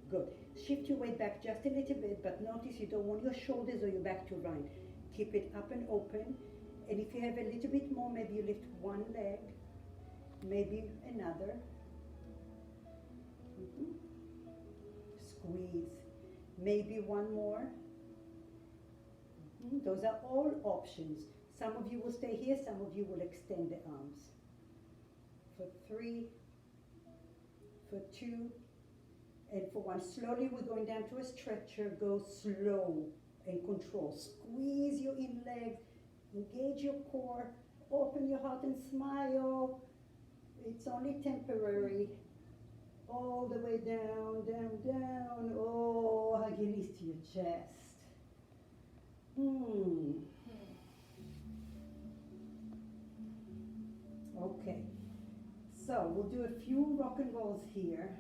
Good. Shift your weight back just a little bit, but notice you don't want your shoulders or your back to run. Keep it up and open. And if you have a little bit more, maybe you lift one leg, maybe another. Squeeze. Maybe one more. Those are all options. Some of you will stay here, some of you will extend the arms. For 3, for 2, and for 1. Slowly we're going down to a stretcher. Go slow and control. Squeeze your inner legs, engage your core, open your heart and smile. It's only temporary. All the way down, down, down. Oh, hug your knees to your chest. Okay, so we'll do a few rock and rolls here,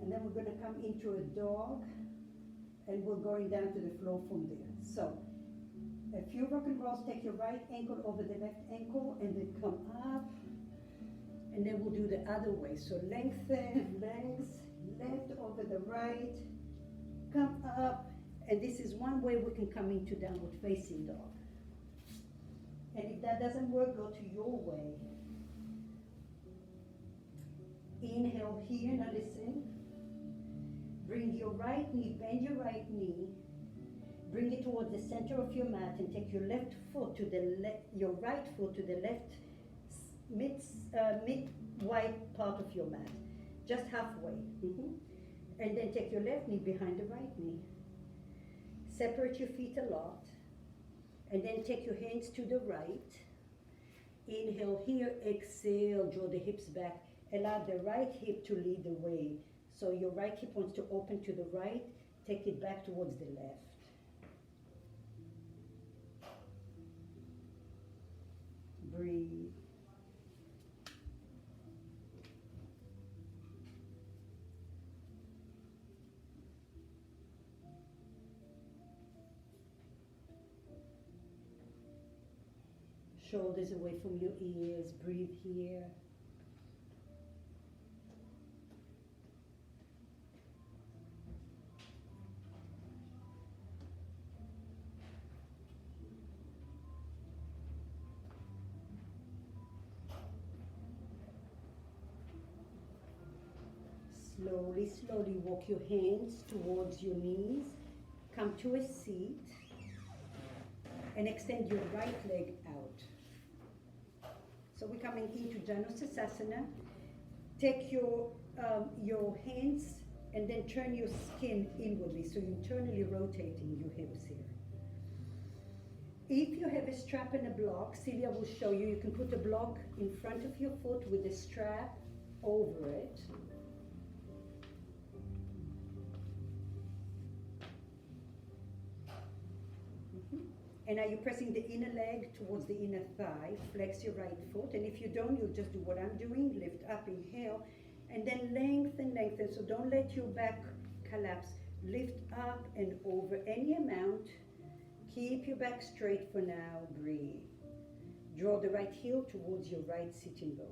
and then we're going to come into a dog, and we're going down to the floor from there. So, a few rock and rolls. Take your right ankle over the left ankle, and then come up, and then we'll do the other way. So lengthen legs, left over the right, come up, and this is one way we can come into downward facing dog. And if that doesn't work, go to your way. Inhale here, now listen. Bring your right knee, bend your right knee. Bring it towards the center of your mat and take your left foot to the your right foot to the left mid-wide part of your mat. Just halfway. And then take your left knee behind the right knee. Separate your feet a lot. And then take your hands to the right Inhale here, exhale, draw the hips back. Allow the right hip to lead the way. So your right hip wants to open to the right, take it back towards the left. Breathe. Shoulders away from your ears, breathe here. Slowly, slowly walk your hands towards your knees. Come to a seat and extend your right leg out. So we're coming into Janusasana. Take your hands and then turn your skin inwardly. So you're internally rotating your hips here. If you have a strap and a block, Celia will show you, you can put a block in front of your foot with a strap over it. And now you're pressing the inner leg towards the inner thigh, flex your right foot, and if you don't, you'll just do what I'm doing, lift up, inhale, and then lengthen, lengthen, so don't let your back collapse. Lift up and over any amount, keep your back straight for now, breathe. Draw the right heel towards your right sitting bone.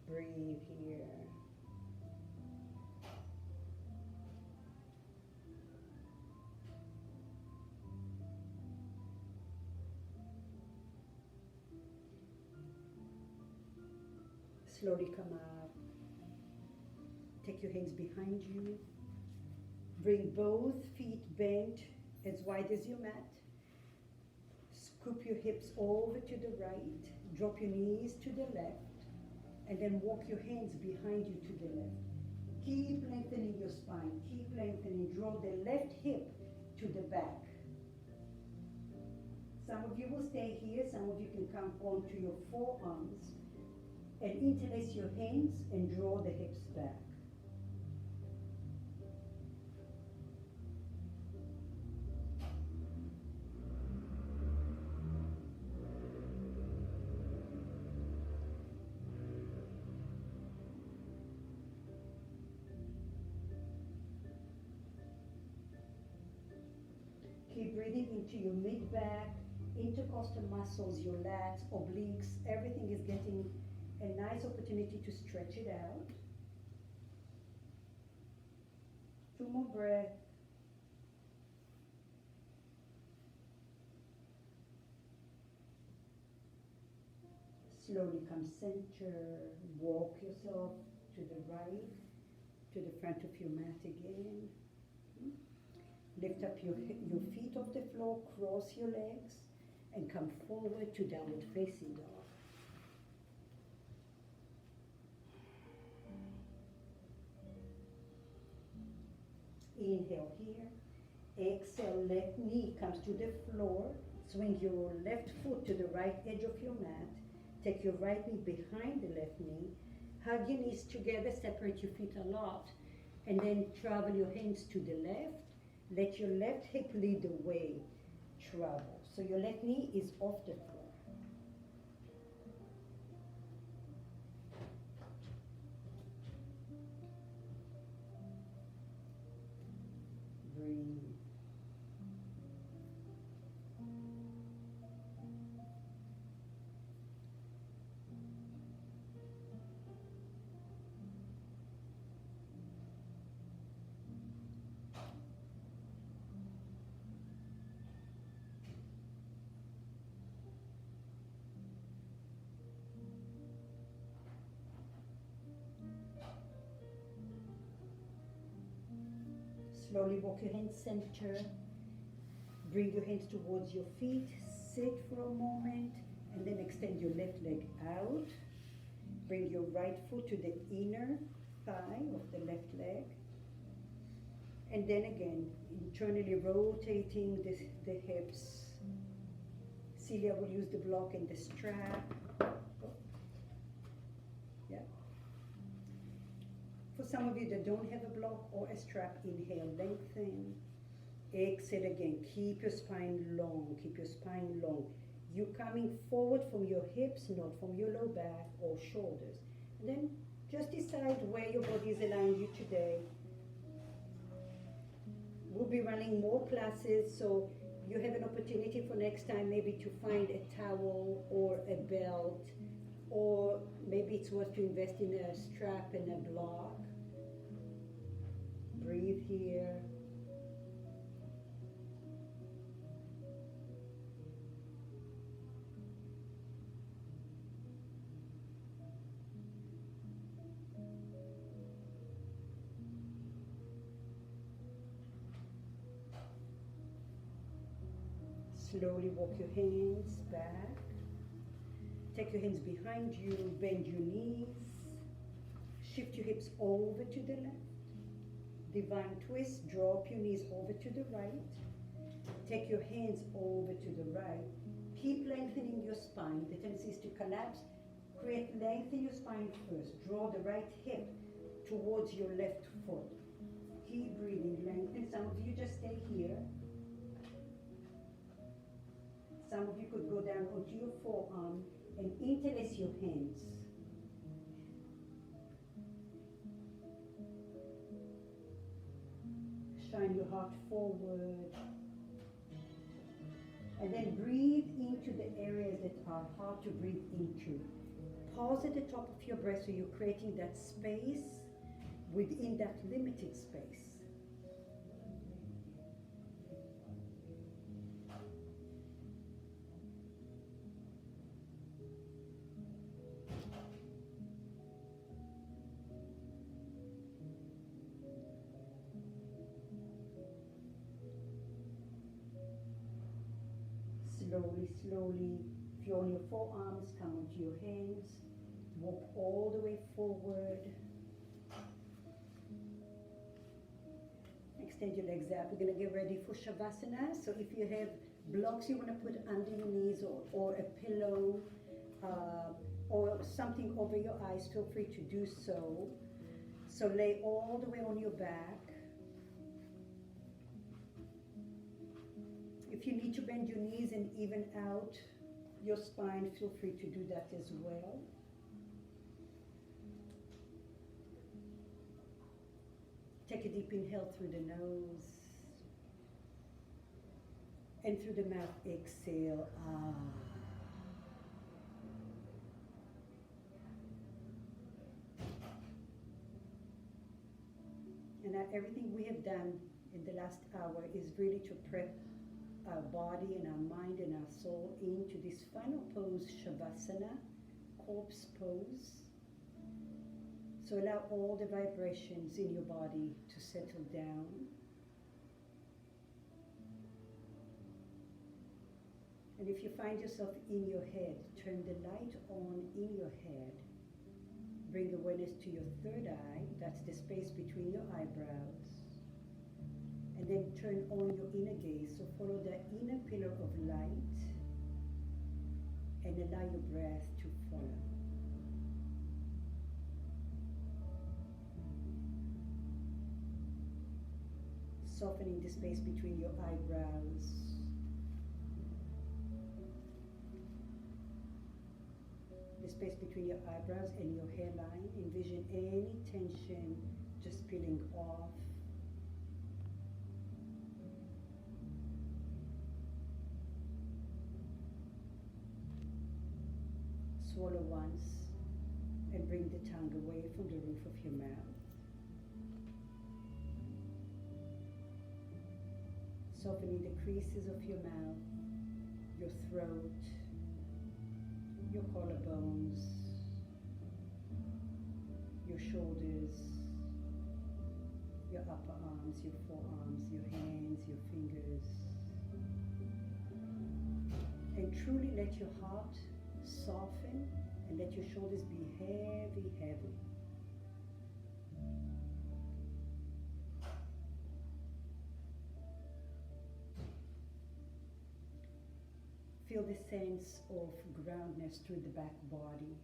Breathe here. Slowly come up. Take your hands behind you. Bring both feet bent as wide as your mat. Scoop your hips over to the right. Drop your knees to the left. And then walk your hands behind you to the left. Keep lengthening your spine. Keep lengthening. Draw the left hip to the back. Some of you will stay here. Some of you can come onto your forearms and interlace your hands and draw the hips back. Keep breathing into your mid-back, intercostal muscles, your lats, obliques, everything is getting a nice opportunity to stretch it out. 2 more breaths. Slowly come center, walk yourself to the right, to the front of your mat again. Lift up your feet off the floor, cross your legs, and come forward to downward facing dog. Inhale here. Exhale, left knee comes to the floor. Swing your left foot to the right edge of your mat. Take your right knee behind the left knee. Hug your knees together, separate your feet a lot. And then travel your hands to the left. Let your left hip lead the way. Travel. So your left knee is off the floor. Breathe. Slowly walk your hands center. Bring your hands towards your feet. Sit for a moment and then extend your left leg out. Bring your right foot to the inner thigh of the left leg. And then again, internally rotating the hips. Celia will use the block and the strap. Yeah. For some of you that don't have a block or a strap, inhale, lengthen. Exhale again. Keep your spine long. Keep your spine long. You coming forward from your hips, not from your low back or shoulders. And then just decide where your body is aligned you today. We'll be running more classes, so you have an opportunity for next time maybe to find a towel or a belt, or maybe it's worth to invest in a strap and a block. Breathe here. Slowly walk your hands back. Take your hands behind you, bend your knees. Shift your hips over to the left. Divine twist, drop your knees over to the right. Take your hands over to the right. Keep lengthening your spine. The tendency is to collapse. Create length in your spine first. Draw the right hip towards your left foot. Keep breathing, lengthen. Some of you just stay here. Some of you could go down onto your forearm and interlace your hands. Shine your heart forward. And then breathe into the areas that are hard to breathe into. Pause at the top of your breath so you're creating that space within that limited space. Slowly, slowly, if you're on your forearms, come onto your hands. Walk all the way forward. Extend your legs out. We're going to get ready for Shavasana. So if you have blocks you want to put under your knees, or a pillow, or something over your eyes, feel free to do so. So lay all the way on your back. If you need to bend your knees and even out your spine, feel free to do that as well. Take a deep inhale through the nose. And through the mouth, exhale. And now everything we have done in the last hour is really to prep our body and our mind and our soul into this final pose, Shavasana, corpse pose. So allow all the vibrations in your body to settle down. And if you find yourself in your head, turn the light on in your head. Bring awareness to your third eye, that's the space between your eyebrows. And then turn on your inner gaze, so follow the inner pillar of light and allow your breath to follow. Softening the space between your eyebrows. The space between your eyebrows and your hairline. Envision any tension just peeling off. Swallow once and bring the tongue away from the roof of your mouth. Softening the creases of your mouth, your throat, your collarbones, your shoulders, your upper arms, your forearms, your hands, your fingers. And truly let your heart soften and let your shoulders be heavy, heavy. feel the sense of groundness through the back body,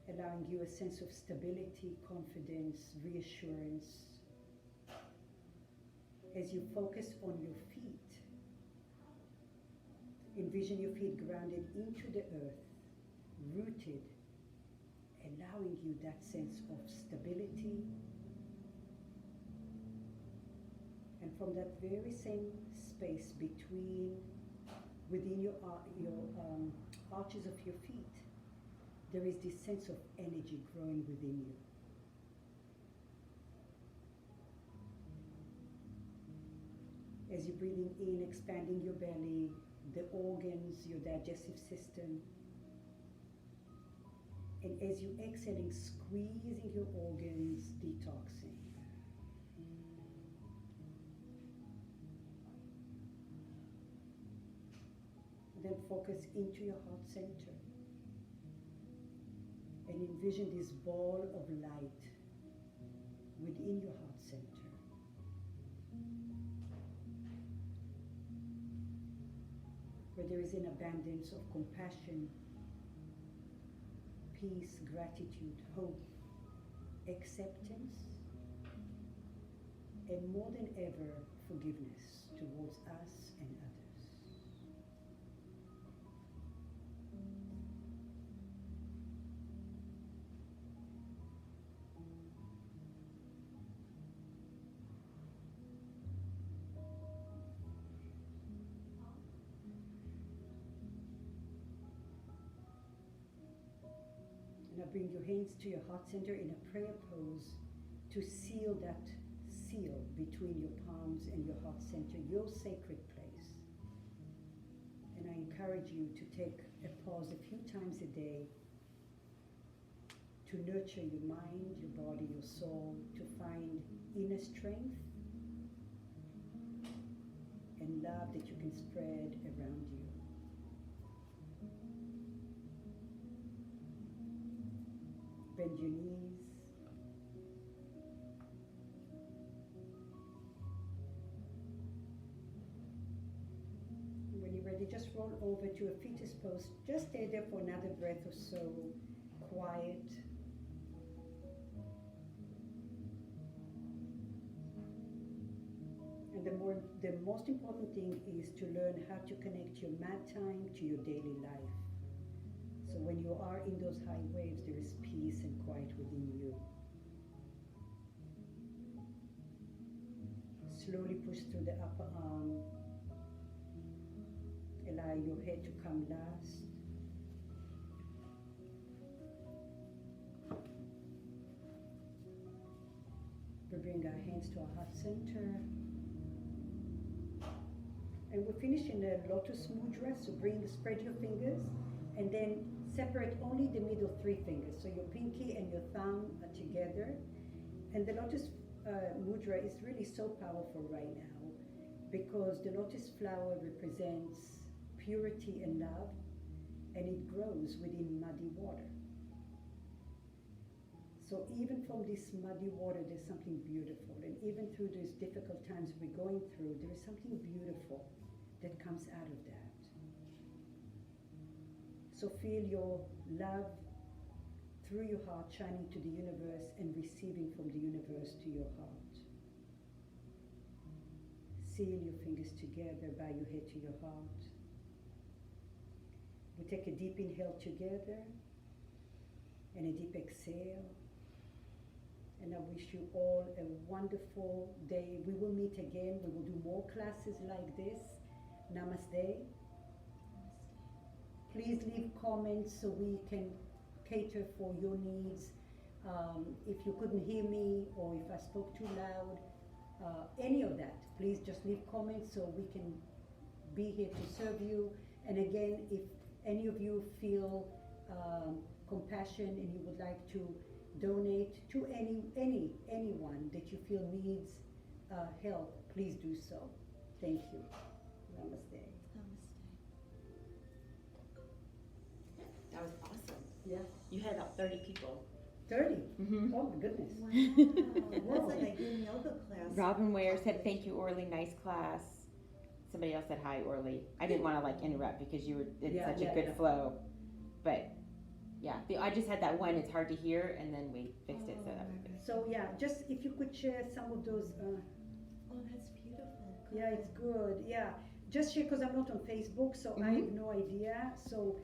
allowing you a sense of stability, confidence, reassurance. As you focus on your feet, envision your feet grounded into the earth, rooted, allowing you that sense of stability. And from that very same space within your arches of your feet, there is this sense of energy growing within you. As you're breathing in, expanding your belly, the organs, your digestive system. And as you're exhaling, squeezing your organs, detoxing. Then focus into your heart center. And envision this ball of light within your heart center. Where there is an abundance of compassion, peace, gratitude, hope, acceptance, and more than ever, forgiveness towards us and others. Now bring your hands to your heart center in a prayer pose to seal that seal between your palms and your heart center, your sacred place. And I encourage you to take a pause a few times a day to nurture your mind, your body, your soul, to find inner strength and love that you can spread around you. Bend your knees. When you're ready, just roll over to a fetus pose. Just stay there for another breath or so, quiet. And the most important thing is to learn how to connect your mat time to your daily life. So when you are in those high waves, there is peace and quiet within you. Slowly push through the upper arm. Allow your head to come last. We bring our hands to our heart center. And we finish in a lotus mudra, so spread your fingers and then separate only the middle three fingers. So your pinky and your thumb are together. And the lotus mudra is really so powerful right now because the lotus flower represents purity and love, and it grows within muddy water. So even from this muddy water, there's something beautiful. And even through these difficult times we're going through, there is something beautiful that comes out of that. So feel your love through your heart shining to the universe and receiving from the universe to your heart. Seal your fingers together, bow your head to your heart. We take a deep inhale together and a deep exhale. And I wish you all a wonderful day. We will meet again. We will do more classes like this. Namaste. Please leave comments so we can cater for your needs. If you couldn't hear me or if I spoke too loud, any of that, please just leave comments so we can be here to serve you. And again, if any of you feel compassion and you would like to donate to anyone that you feel needs help, please do so. Thank you. Namaste. That was awesome. Yeah. You had about 30 people. 30? Mm-hmm. Oh my goodness. Wow, that's like a good yoga class. Robin Ware said, "Thank you, Orly. Nice class." somebody else said hi, Orly. I didn't want to like interrupt because you were it's Yeah, such yeah, a good yeah. flow, but yeah, I just had that one. It's hard to hear, and then we fixed it, so that was good. So yeah, just if you could share some of those. Oh, that's beautiful. Yeah, it's good. Yeah, just share because I'm not on Facebook, so I Mhm. have no idea. So